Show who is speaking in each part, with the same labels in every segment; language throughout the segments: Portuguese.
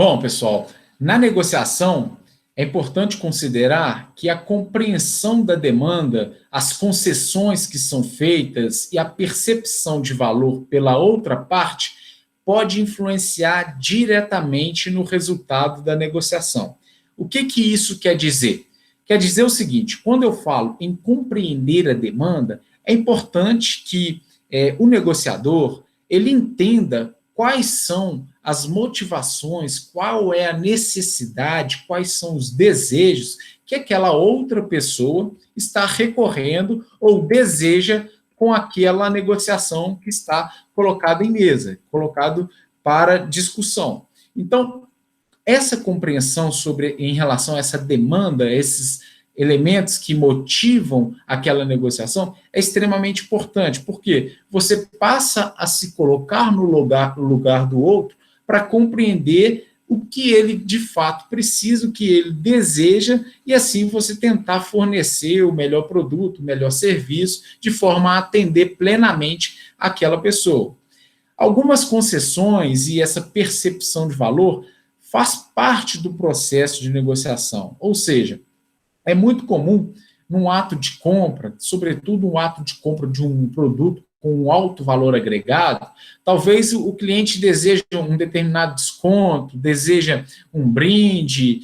Speaker 1: Bom, pessoal, na negociação é importante considerar que a compreensão da demanda, as concessões que são feitas e a percepção de valor pela outra parte pode influenciar diretamente no resultado da negociação. O que isso quer dizer? Quer dizer o seguinte: quando eu falo em compreender a demanda, é importante que o negociador ele entenda quais são as motivações, qual é a necessidade, quais são os desejos que aquela outra pessoa está recorrendo ou deseja com aquela negociação que está colocada em mesa, colocado para discussão. Então, essa compreensão em relação a essa demanda, esses elementos que motivam aquela negociação é extremamente importante, porque você passa a se colocar no lugar do outro para compreender o que ele de fato precisa, o que ele deseja, e assim você tentar fornecer o melhor produto, o melhor serviço, de forma a atender plenamente aquela pessoa. Algumas concessões e essa percepção de valor faz parte do processo de negociação, ou seja, é muito comum num ato de compra, sobretudo um ato de compra de um produto com um alto valor agregado, talvez o cliente deseja um determinado desconto, deseja um brinde,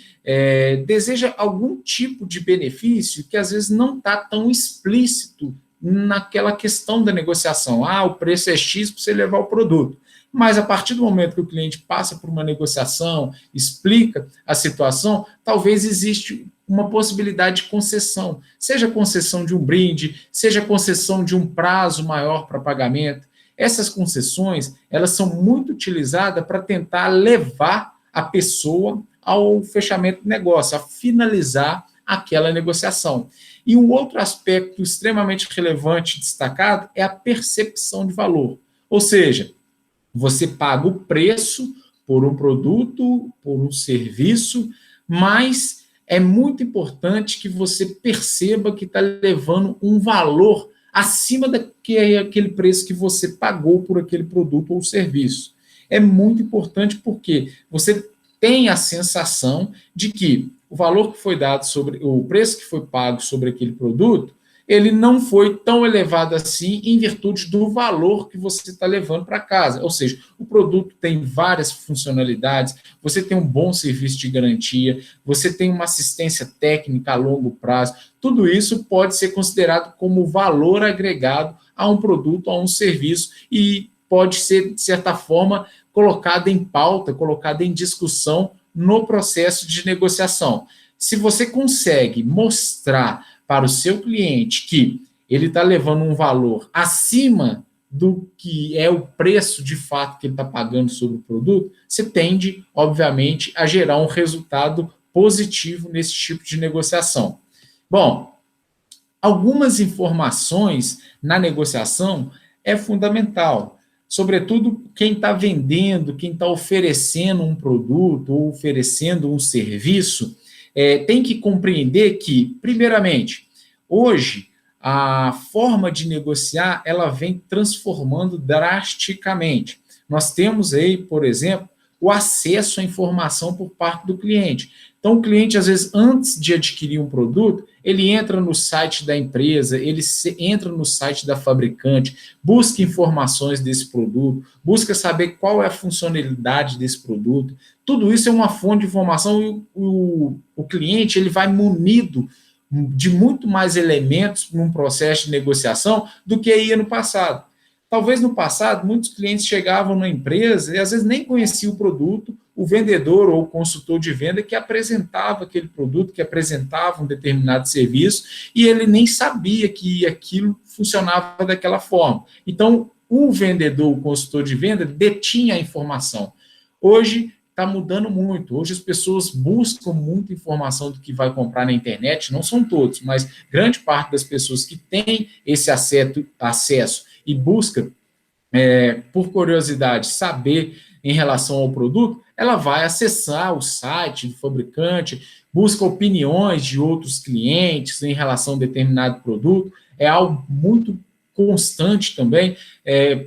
Speaker 1: deseja algum tipo de benefício que às vezes não está tão explícito naquela questão da negociação. O preço é X para você levar o produto. Mas a partir do momento que o cliente passa por uma negociação, explica a situação, talvez existe uma possibilidade de concessão, seja concessão de um brinde, seja concessão de um prazo maior para pagamento. Essas concessões, elas são muito utilizadas para tentar levar a pessoa ao fechamento do negócio, a finalizar aquela negociação. E um outro aspecto extremamente relevante e destacado é a percepção de valor. Ou seja, você paga o preço por um produto, por um serviço, mas é muito importante que você perceba que está levando um valor acima daquele preço que você pagou por aquele produto ou serviço. É muito importante porque você tem a sensação de que o valor que foi dado sobre o preço que foi pago sobre aquele produto, ele não foi tão elevado assim em virtude do valor que você está levando para casa. Ou seja, o produto tem várias funcionalidades, você tem um bom serviço de garantia, você tem uma assistência técnica a longo prazo. Tudo isso pode ser considerado como valor agregado a um produto, a um serviço, e pode ser, de certa forma, colocado em pauta, colocado em discussão no processo de negociação. Se você consegue mostrar para o seu cliente que ele está levando um valor acima do que é o preço de fato que ele está pagando sobre o produto, você tende, obviamente, a gerar um resultado positivo nesse tipo de negociação. Bom, algumas informações na negociação é fundamental, sobretudo quem está vendendo, quem está oferecendo um produto ou oferecendo um serviço, tem que compreender que, primeiramente, hoje, a forma de negociar, ela vem transformando drasticamente. Nós temos aí, por exemplo, o acesso à informação por parte do cliente. Então, o cliente, às vezes, antes de adquirir um produto, ele entra no site da empresa, ele entra no site da fabricante, busca informações desse produto, busca saber qual é a funcionalidade desse produto. Tudo isso é uma fonte de informação e o cliente ele vai munido de muito mais elementos num processo de negociação do que ia no passado. Talvez no passado, muitos clientes chegavam na empresa e às vezes nem conheciam o produto, o vendedor ou o consultor de venda que apresentava aquele produto, que apresentava um determinado serviço, e ele nem sabia que aquilo funcionava daquela forma. Então, o vendedor, o consultor de venda, detinha a informação. Hoje, está mudando muito. Hoje as pessoas buscam muita informação do que vai comprar na internet, não são todos, mas grande parte das pessoas que têm esse acesso e busca, por curiosidade, saber em relação ao produto, ela vai acessar o site do fabricante, busca opiniões de outros clientes em relação a determinado produto, é algo muito constante também.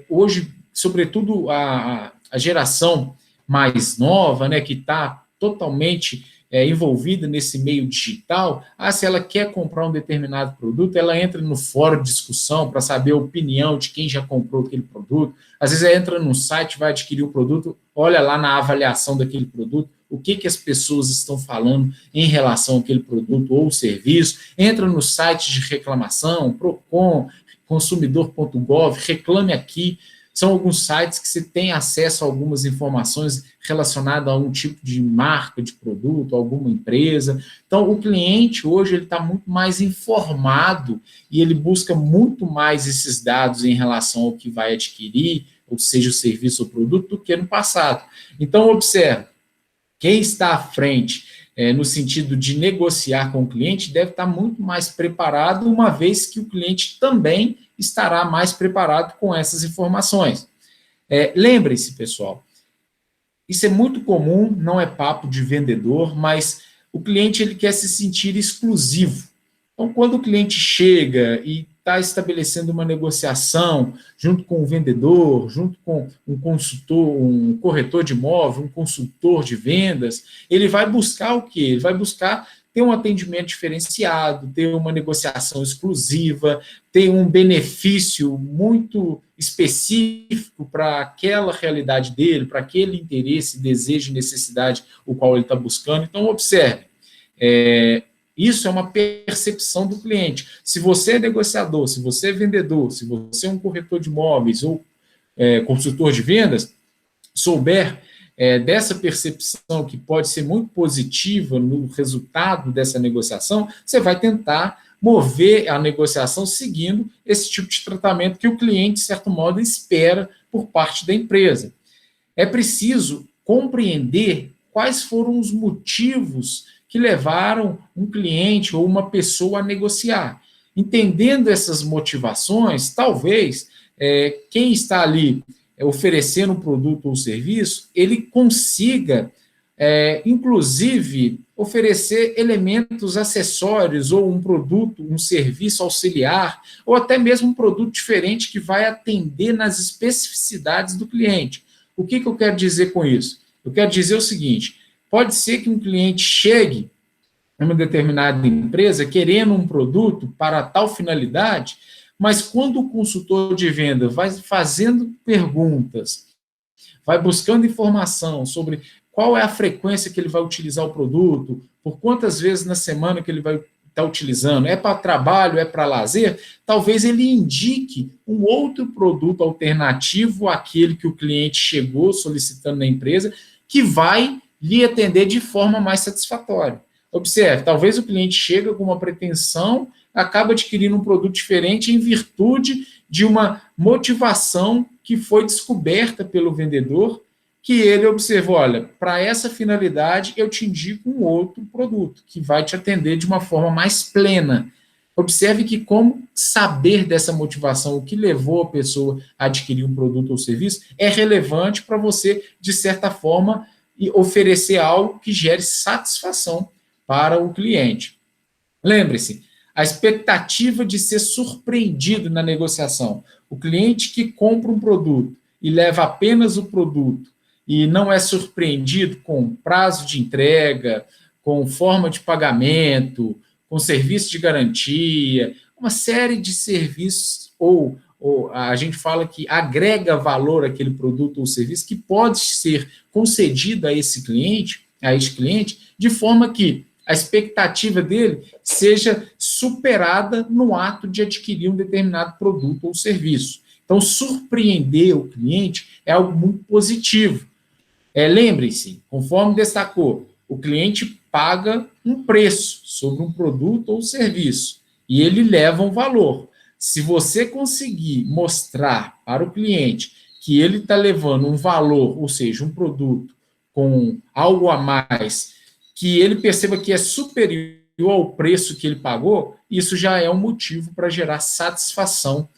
Speaker 1: Hoje, sobretudo, a geração mais nova, né, que está totalmente envolvida nesse meio digital, se ela quer comprar um determinado produto, ela entra no fórum de discussão para saber a opinião de quem já comprou aquele produto. Às vezes ela entra no site, vai adquirir o produto, olha lá na avaliação daquele produto, o que as pessoas estão falando em relação àquele produto ou serviço, entra no site de reclamação, Procon, consumidor.gov, reclame aqui. São alguns sites que você tem acesso a algumas informações relacionadas a um tipo de marca de produto, alguma empresa. Então, o cliente hoje ele está muito mais informado e ele busca muito mais esses dados em relação ao que vai adquirir, ou seja, o serviço ou produto, do que no passado. Então, observe, quem está à frente no sentido de negociar com o cliente deve estar muito mais preparado, uma vez que o cliente também estará mais preparado com essas informações. Lembre-se, pessoal, isso é muito comum, não é papo de vendedor, mas o cliente ele quer se sentir exclusivo. Então, quando o cliente chega e está estabelecendo uma negociação junto com o vendedor, junto com um consultor, um corretor de imóvel, um consultor de vendas, ele vai buscar o quê? Ele vai buscar ter um atendimento diferenciado, ter uma negociação exclusiva, ter um benefício muito específico para aquela realidade dele, para aquele interesse, desejo e necessidade o qual ele está buscando. Então, observe, isso é uma percepção do cliente. Se você é negociador, se você é vendedor, se você é um corretor de imóveis ou consultor de vendas, souber dessa percepção que pode ser muito positiva no resultado dessa negociação, você vai tentar mover a negociação seguindo esse tipo de tratamento que o cliente, de certo modo, espera por parte da empresa. É preciso compreender quais foram os motivos que levaram um cliente ou uma pessoa a negociar. Entendendo essas motivações, talvez quem está ali oferecendo um produto ou serviço, ele consiga, inclusive, oferecer elementos acessórios ou um produto, um serviço auxiliar, ou até mesmo um produto diferente que vai atender nas especificidades do cliente. O que eu quero dizer com isso? Eu quero dizer o seguinte, pode ser que um cliente chegue em uma determinada empresa querendo um produto para tal finalidade, mas quando o consultor de venda vai fazendo perguntas, vai buscando informação sobre qual é a frequência que ele vai utilizar o produto, por quantas vezes na semana que ele vai estar utilizando, é para trabalho, é para lazer, talvez ele indique um outro produto alternativo àquele que o cliente chegou solicitando na empresa, que vai lhe atender de forma mais satisfatória. Observe, talvez o cliente chega com uma pretensão, acaba adquirindo um produto diferente em virtude de uma motivação que foi descoberta pelo vendedor, que ele observou, olha, para essa finalidade eu te indico um outro produto, que vai te atender de uma forma mais plena. Observe que como saber dessa motivação, o que levou a pessoa a adquirir um produto ou serviço, é relevante para você, de certa forma, oferecer algo que gere satisfação para o cliente. Lembre-se, a expectativa de ser surpreendido na negociação. O cliente que compra um produto e leva apenas o produto e não é surpreendido com prazo de entrega, com forma de pagamento, com serviço de garantia, uma série de serviços, ou a gente fala que agrega valor àquele produto ou serviço que pode ser concedido a este cliente, de forma que a expectativa dele seja superada no ato de adquirir um determinado produto ou serviço. Então, surpreender o cliente é algo muito positivo. Lembre-se, conforme destacou, o cliente paga um preço sobre um produto ou serviço e ele leva um valor. Se você conseguir mostrar para o cliente que ele está levando um valor, ou seja, um produto com algo a mais, que ele perceba que é superior ao preço que ele pagou, isso já é um motivo para gerar satisfação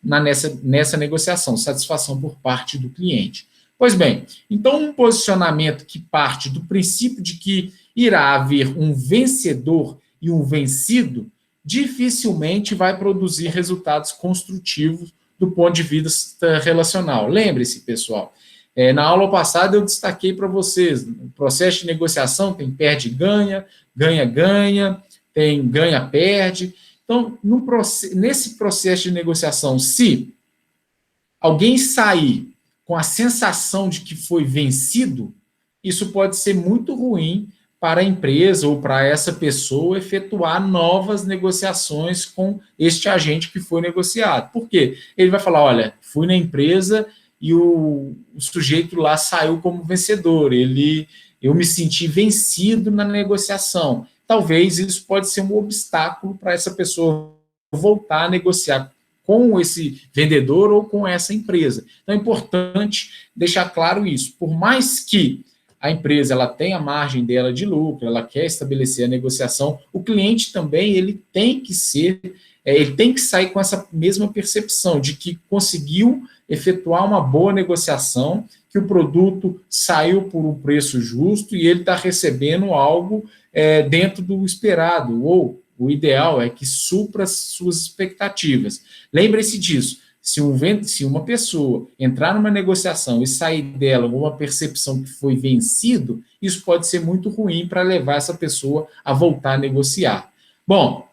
Speaker 1: nessa negociação, satisfação por parte do cliente. Pois bem, então um posicionamento que parte do princípio de que irá haver um vencedor e um vencido, dificilmente vai produzir resultados construtivos do ponto de vista relacional. Lembre-se, pessoal, Na aula passada eu destaquei para vocês, o processo de negociação tem perde-ganha, ganha-ganha, tem ganha-perde. Então, nesse processo de negociação, se alguém sair com a sensação de que foi vencido, isso pode ser muito ruim para a empresa ou para essa pessoa efetuar novas negociações com este agente que foi negociado. Por quê? Ele vai falar, olha, fui na empresa e o sujeito lá saiu como vencedor, eu me senti vencido na negociação. Talvez isso pode ser um obstáculo para essa pessoa voltar a negociar com esse vendedor ou com essa empresa. Então é importante deixar claro isso. Por mais que a empresa ela tenha a margem dela de lucro, ela quer estabelecer a negociação, o cliente também ele tem que sair com essa mesma percepção de que conseguiu efetuar uma boa negociação, que o produto saiu por um preço justo e ele está recebendo algo dentro do esperado, ou o ideal é que supra as suas expectativas. Lembre-se disso. Se uma pessoa entrar numa negociação e sair dela com uma percepção que foi vencido, isso pode ser muito ruim para levar essa pessoa a voltar a negociar. Bom,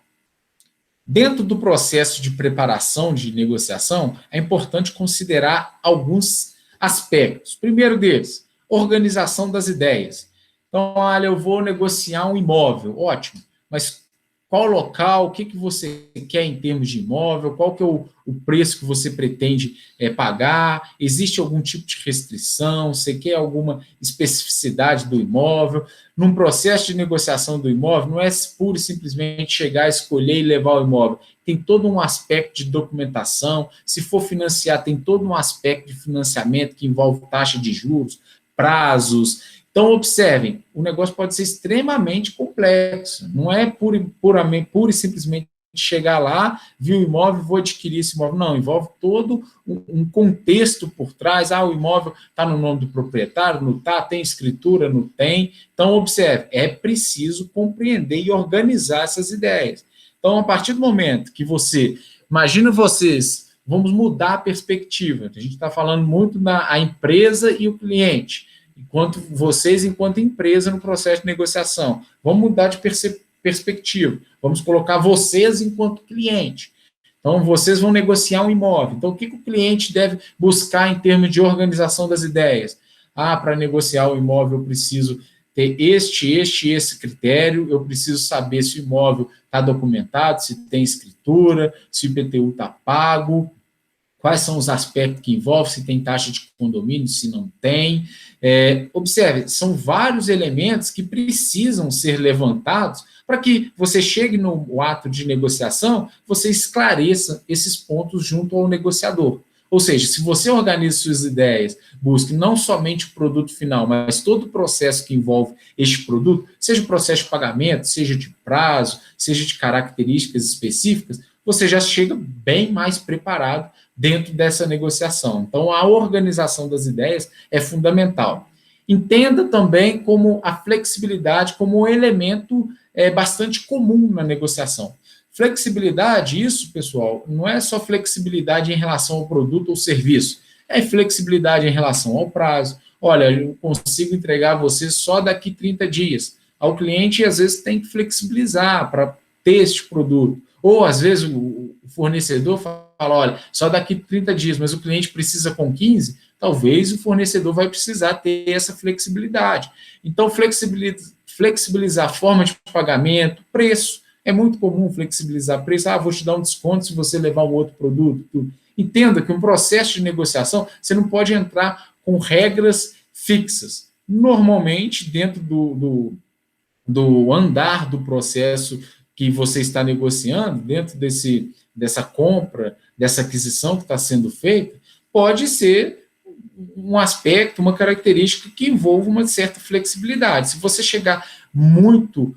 Speaker 1: dentro do processo de preparação de negociação, é importante considerar alguns aspectos. Primeiro deles, organização das ideias. Então, olha, eu vou negociar um imóvel, ótimo, mas qual local, o que você quer em termos de imóvel, qual que é o preço que você pretende pagar, existe algum tipo de restrição, você quer alguma especificidade do imóvel. Num processo de negociação do imóvel, não é pura e simplesmente chegar, escolher e levar o imóvel. Tem todo um aspecto de documentação, se for financiar, tem todo um aspecto de financiamento que envolve taxa de juros, prazos. Então, observem, o negócio pode ser extremamente complexo, não é pura e simplesmente chegar lá, vi o imóvel, vou adquirir esse imóvel. Não, envolve todo um contexto por trás. O imóvel está no nome do proprietário, não está, tem escritura, não tem. Então, observe, é preciso compreender e organizar essas ideias. Então, a partir do momento que imagina vocês, vamos mudar a perspectiva, a gente está falando muito da empresa e o cliente, enquanto empresa no processo de negociação. Vamos mudar de perspectiva. Vamos colocar vocês enquanto cliente. Então, vocês vão negociar um imóvel. Então, o que o cliente deve buscar em termos de organização das ideias? Para negociar o imóvel, eu preciso ter esse critério, eu preciso saber se o imóvel está documentado, se tem escritura, se o IPTU está pago, quais são os aspectos que envolvem, se tem taxa de condomínio, se não tem. Observe, são vários elementos que precisam ser levantados para que você chegue no ato de negociação, você esclareça esses pontos junto ao negociador. Ou seja, se você organiza suas ideias, busque não somente o produto final, mas todo o processo que envolve este produto, seja o processo de pagamento, seja de prazo, seja de características específicas, você já chega bem mais preparado dentro dessa negociação. Então, a organização das ideias é fundamental. Entenda também como a flexibilidade como um elemento bastante comum na negociação. Flexibilidade, isso, pessoal, não é só flexibilidade em relação ao produto ou serviço, é flexibilidade em relação ao prazo. Olha, eu consigo entregar a você só daqui 30 dias. Ao cliente, às vezes, tem que flexibilizar para ter este produto. Ou, às vezes, o fornecedor fala, olha, só daqui 30 dias, mas o cliente precisa com 15, talvez o fornecedor vai precisar ter essa flexibilidade. Então, flexibilizar a forma de pagamento, preço. É muito comum flexibilizar preço. Vou te dar um desconto se você levar um outro produto. Tudo. Entenda que um processo de negociação, você não pode entrar com regras fixas. Normalmente, dentro do andar do processo que você está negociando, dentro dessa compra, dessa aquisição que está sendo feita, pode ser um aspecto, uma característica que envolva uma certa flexibilidade. Se você chegar muito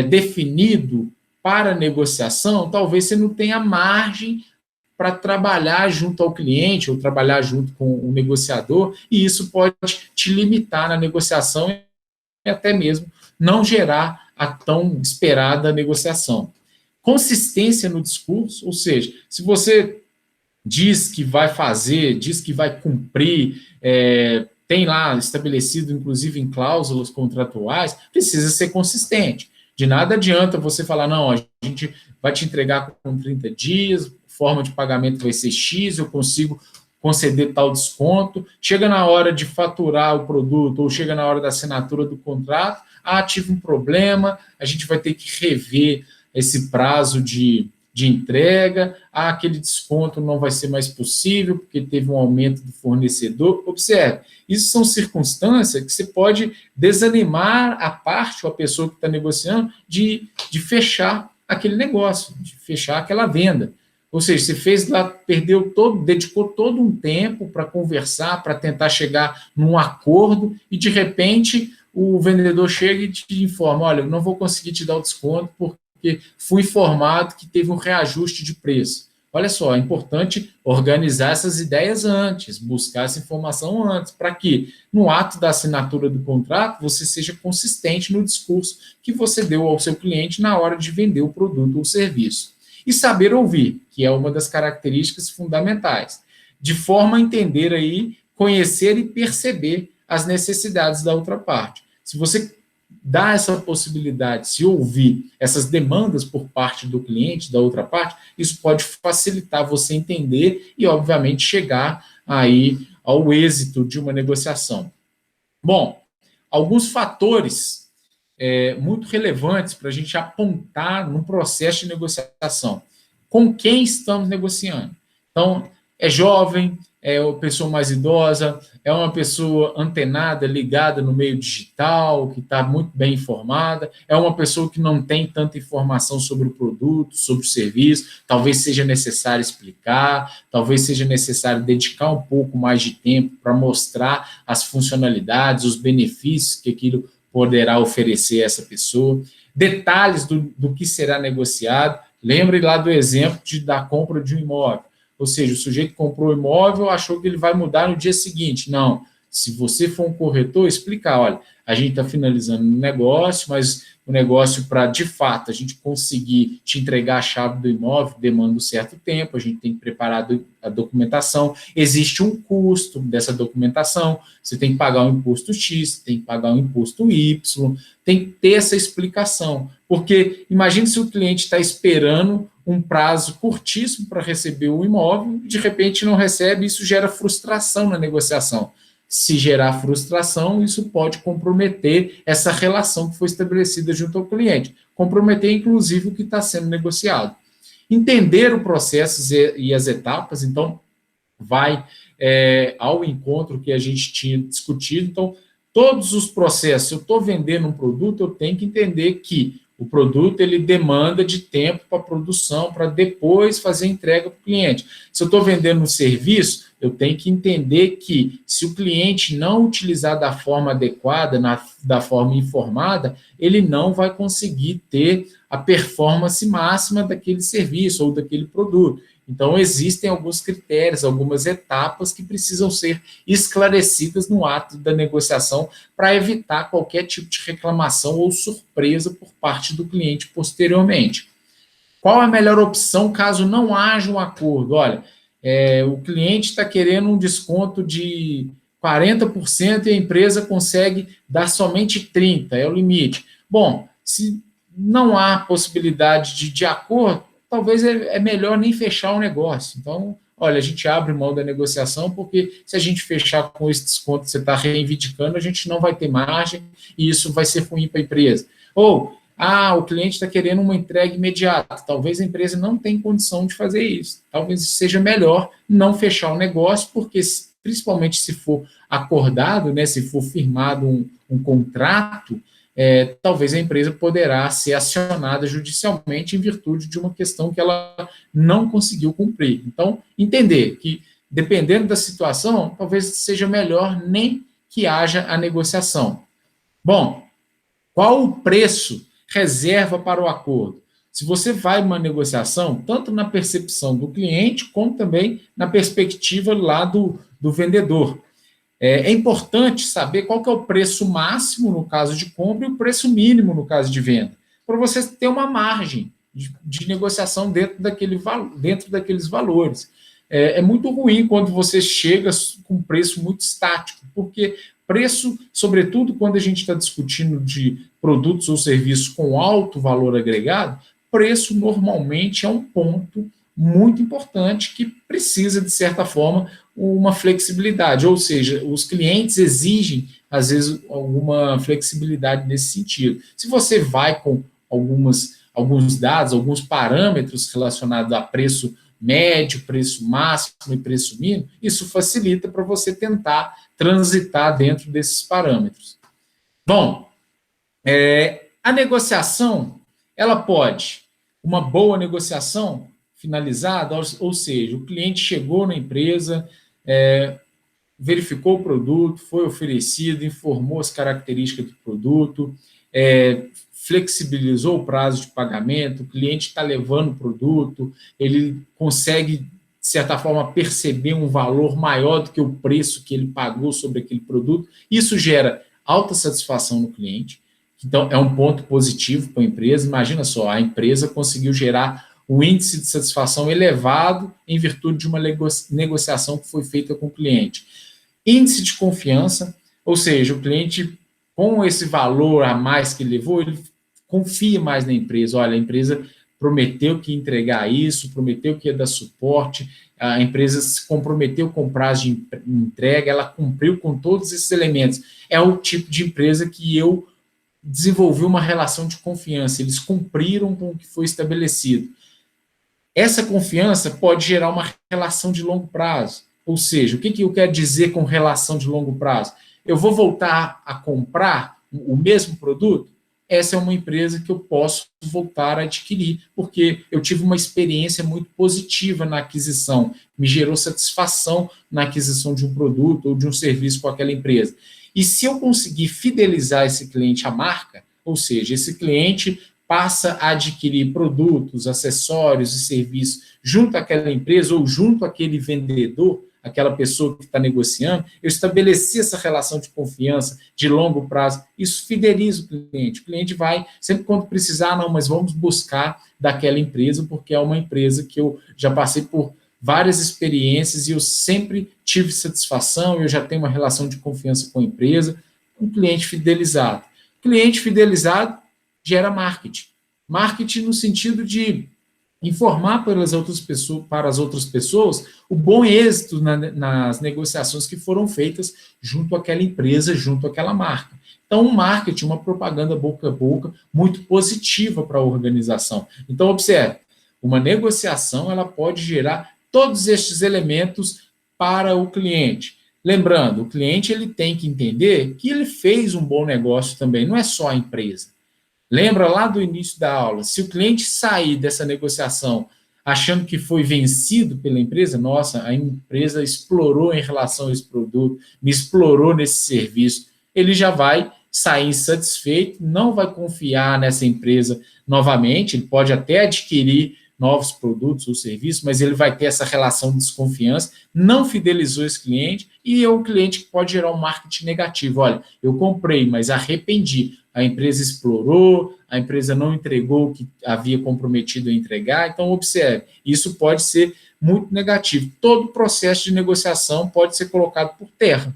Speaker 1: definido para a negociação, talvez você não tenha margem para trabalhar junto ao cliente ou trabalhar junto com o negociador, e isso pode te limitar na negociação e até mesmo não gerar a tão esperada negociação. Consistência no discurso, ou seja, se você diz que vai fazer, diz que vai cumprir, tem lá estabelecido, inclusive em cláusulas contratuais, precisa ser consistente. De nada adianta você falar, não, a gente vai te entregar com 30 dias, forma de pagamento vai ser X, eu consigo conceder tal desconto. Chega na hora de faturar o produto, ou chega na hora da assinatura do contrato, tive um problema, a gente vai ter que rever esse prazo de entrega, aquele desconto não vai ser mais possível, porque teve um aumento do fornecedor. Observe, isso são circunstâncias que você pode desanimar a parte, ou a pessoa que está negociando, de fechar aquele negócio, de fechar aquela venda. Ou seja, você fez lá, dedicou todo um tempo para conversar, para tentar chegar num acordo, e de repente o vendedor chega e te informa, olha, eu não vou conseguir te dar o desconto porque fui informado que teve um reajuste de preço. Olha só, é importante organizar essas ideias antes, buscar essa informação antes, para que no ato da assinatura do contrato você seja consistente no discurso que você deu ao seu cliente na hora de vender o produto ou serviço. E saber ouvir, que é uma das características fundamentais, de forma a entender aí, conhecer e perceber as necessidades da outra parte. Se você dá essa possibilidade, se ouvir essas demandas por parte do cliente, da outra parte, isso pode facilitar você entender e, obviamente, chegar aí ao êxito de uma negociação. Bom, alguns fatores muito relevantes para a gente apontar no processo de negociação. Com quem estamos negociando? Então, é jovem, é uma pessoa mais idosa, é uma pessoa antenada, ligada no meio digital, que está muito bem informada, é uma pessoa que não tem tanta informação sobre o produto, sobre o serviço, talvez seja necessário explicar, talvez seja necessário dedicar um pouco mais de tempo para mostrar as funcionalidades, os benefícios que aquilo poderá oferecer a essa pessoa, detalhes do que será negociado. Lembre lá do exemplo da compra de um imóvel. Ou seja, o sujeito comprou o imóvel, achou que ele vai mudar no dia seguinte. Não. Se você for um corretor, explicar, olha, a gente está finalizando um negócio, mas o negócio para, de fato, a gente conseguir te entregar a chave do imóvel demanda um certo tempo, a gente tem que preparar a documentação, existe um custo dessa documentação, você tem que pagar um imposto X, tem que pagar um imposto Y, tem que ter essa explicação, porque imagine se o cliente está esperando um prazo curtíssimo para receber o imóvel e de repente não recebe, isso gera frustração na negociação. Se gerar frustração, isso pode comprometer essa relação que foi estabelecida junto ao cliente, comprometer inclusive o que está sendo negociado. Entender o processo e as etapas, então, vai ao encontro que a gente tinha discutido. Então, todos os processos, se eu estou vendendo um produto, eu tenho que entender que o produto ele demanda de tempo para produção, para depois fazer entrega para o cliente. Se eu estou vendendo um serviço, eu tenho que entender que se o cliente não utilizar da forma adequada, da forma informada, ele não vai conseguir ter a performance máxima daquele serviço ou daquele produto. Então, existem alguns critérios, algumas etapas que precisam ser esclarecidas no ato da negociação para evitar qualquer tipo de reclamação ou surpresa por parte do cliente posteriormente. Qual a melhor opção caso não haja um acordo? Olha, o cliente está querendo um desconto de 40% e a empresa consegue dar somente 30%, é o limite. Bom, se não há possibilidade de acordo, talvez é melhor nem fechar o negócio. Então, olha, a gente abre mão da negociação, porque se a gente fechar com esse desconto que você está reivindicando, a gente não vai ter margem e isso vai ser ruim para a empresa. Ou, o cliente está querendo uma entrega imediata. Talvez a empresa não tenha condição de fazer isso. Talvez seja melhor não fechar o negócio, porque principalmente se for acordado, né, se for firmado um contrato, talvez a empresa poderá ser acionada judicialmente em virtude de uma questão que ela não conseguiu cumprir. Então, entender que, dependendo da situação, talvez seja melhor nem que haja a negociação. Bom, qual o preço reserva para o acordo? Se você vai numa negociação, tanto na percepção do cliente, como também na perspectiva lá do vendedor. É importante saber qual que é o preço máximo no caso de compra e o preço mínimo no caso de venda, para você ter uma margem de negociação dentro daqueles valores. é muito ruim quando você chega com preço muito estático, porque preço, sobretudo quando a gente está discutindo de produtos ou serviços com alto valor agregado, preço normalmente é um ponto muito importante que precisa, de certa forma, uma flexibilidade, ou seja, os clientes exigem, às vezes, alguma flexibilidade nesse sentido. Se você vai com alguns dados, alguns parâmetros relacionados a preço médio, preço máximo e preço mínimo, isso facilita para você tentar transitar dentro desses parâmetros. Bom, a negociação, ela pode, uma boa negociação finalizada, ou seja, o cliente chegou na empresa, verificou o produto, foi oferecido, informou as características do produto, flexibilizou o prazo de pagamento, o cliente está levando o produto, ele consegue, de certa forma, perceber um valor maior do que o preço que ele pagou sobre aquele produto. Isso gera alta satisfação no cliente. Então, é um ponto positivo para a empresa. Imagina só, a empresa conseguiu gerar um índice de satisfação elevado em virtude de uma negociação que foi feita com o cliente. Índice de confiança, ou seja, o cliente, com esse valor a mais que ele levou, ele confia mais na empresa. Olha, a empresa prometeu que ia entregar isso, prometeu que ia dar suporte, a empresa se comprometeu com o prazo de entrega, ela cumpriu com todos esses elementos. É o tipo de empresa que eu desenvolvi uma relação de confiança, eles cumpriram com o que foi estabelecido. Essa confiança pode gerar uma relação de longo prazo. Ou seja, o que eu quero dizer com relação de longo prazo? Eu vou voltar a comprar o mesmo produto? Essa é uma empresa que eu posso voltar a adquirir, porque eu tive uma experiência muito positiva na aquisição, me gerou satisfação na aquisição de um produto ou de um serviço com aquela empresa. E se eu conseguir fidelizar esse cliente à marca, ou seja, esse cliente passa a adquirir produtos, acessórios e serviços junto àquela empresa ou junto àquele vendedor, aquela pessoa que está negociando, eu estabeleci essa relação de confiança de longo prazo, isso fideliza o cliente vai, sempre quando precisar, não, mas vamos buscar daquela empresa, porque é uma empresa que eu já passei por várias experiências e eu sempre tive satisfação, eu já tenho uma relação de confiança com a empresa, um cliente fidelizado. Cliente fidelizado gera marketing. Marketing no sentido de informar para as outras pessoas o bom êxito nas negociações que foram feitas junto àquela empresa, junto àquela marca. Então, um marketing, uma propaganda boca a boca muito positiva para a organização. Então, observe, uma negociação ela pode gerar todos estes elementos para o cliente. Lembrando, o cliente ele tem que entender que ele fez um bom negócio também, não é só a empresa. Lembra lá do início da aula, se o cliente sair dessa negociação achando que foi vencido pela empresa, nossa, a empresa explorou em relação a esse produto, me explorou nesse serviço, ele já vai sair insatisfeito, não vai confiar nessa empresa novamente, ele pode até adquirir novos produtos ou serviços, mas ele vai ter essa relação de desconfiança, não fidelizou esse cliente, e é o cliente que pode gerar um marketing negativo. Olha, eu comprei, mas arrependi. A empresa explorou, a empresa não entregou o que havia comprometido a entregar. Então, observe, isso pode ser muito negativo. Todo processo de negociação pode ser colocado por terra.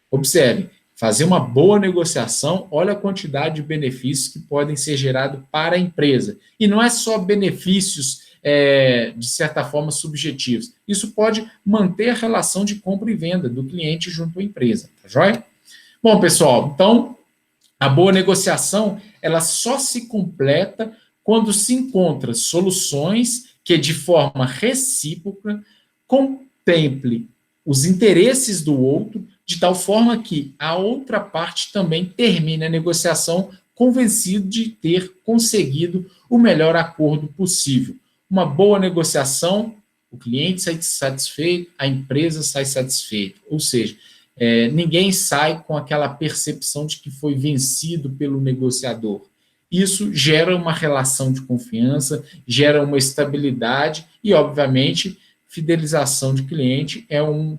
Speaker 1: Observe, fazer uma boa negociação, olha a quantidade de benefícios que podem ser gerados para a empresa. E não é só benefícios, de certa forma, subjetivos. Isso pode manter a relação de compra e venda do cliente junto à empresa. Tá joia? Bom, pessoal, então, a boa negociação, ela só se completa quando se encontra soluções que, de forma recíproca, contemple os interesses do outro, de tal forma que a outra parte também termine a negociação convencido de ter conseguido o melhor acordo possível. Uma boa negociação, o cliente sai satisfeito, a empresa sai satisfeita. Ou seja, ninguém sai com aquela percepção de que foi vencido pelo negociador. Isso gera uma relação de confiança, gera uma estabilidade e, obviamente, fidelização de cliente é um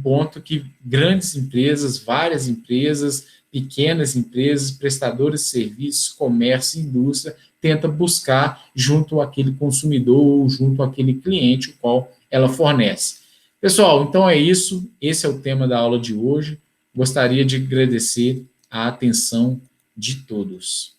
Speaker 1: ponto que grandes empresas, várias empresas, pequenas empresas, prestadores de serviços, comércio e indústria, tenta buscar junto àquele consumidor ou junto àquele cliente, o qual ela fornece. Pessoal, então é isso. Esse é o tema da aula de hoje. Gostaria de agradecer a atenção de todos.